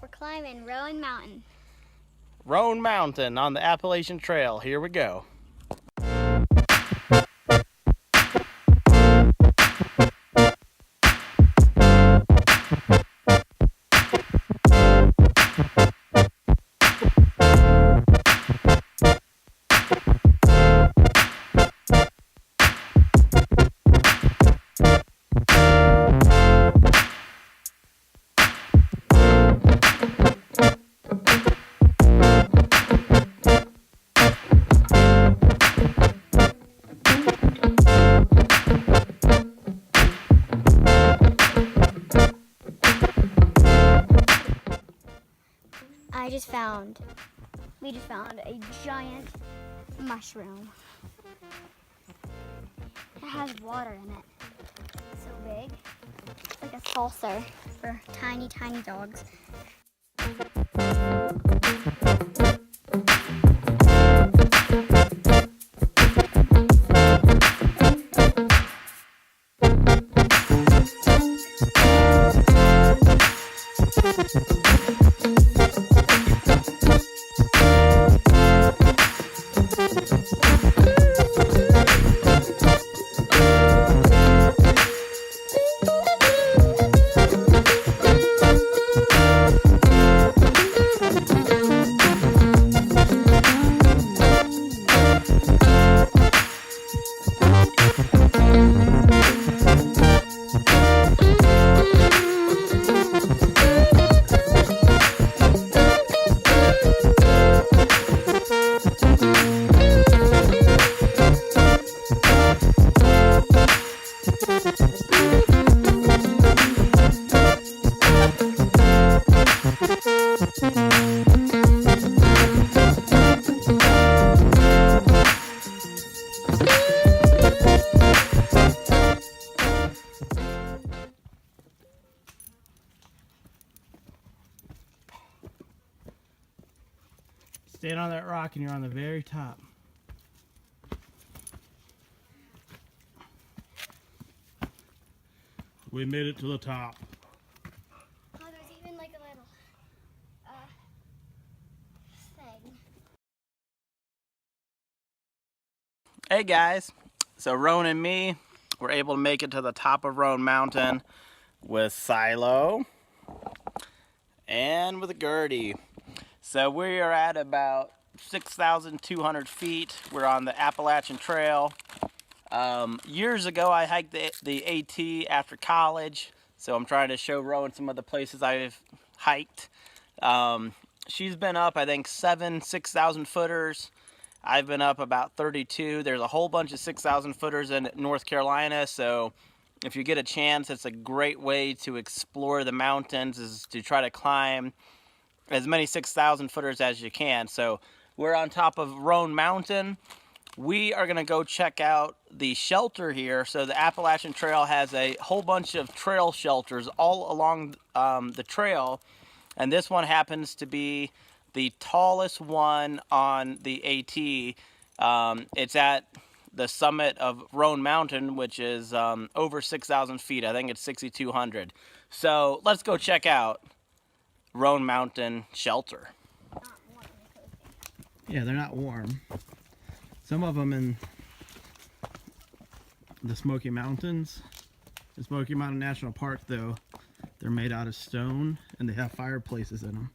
We're climbing Roan Mountain. Roan Mountain on the Appalachian Trail. Here we go. We just found a giant mushroom. It has water in it. It's so big. It's like a saucer for tiny, tiny dogs. Stand on that rock and you're on the very top. We made it to the top. Oh, there's even like a little thing. Hey guys, so Roan and me were able to make it to the top of Roan Mountain with Silo and with Gertie. So we are at about 6,200 feet. We're on the Appalachian Trail. Years ago I hiked the AT after college, so I'm trying to show Roan some of the places I've hiked. She's been up, I think, 6,000 footers. I've been up about 32. There's a whole bunch of 6,000 footers in North Carolina, so if you get a chance, it's a great way to explore the mountains, is to try to climb as many 6,000 footers as you can. So we're on top of Roan Mountain. We are gonna go check out the shelter here. So the Appalachian Trail has a whole bunch of trail shelters all along the trail, and this one happens to be the tallest one on the AT. It's at the summit of Roan Mountain, which is over 6,000 feet. I think it's 6,200. So let's go check out Roan Mountain shelter. Yeah, they're not warm. Some of them in the Smoky Mountains. The Smoky Mountain National Park, though, they're made out of stone and they have fireplaces in them.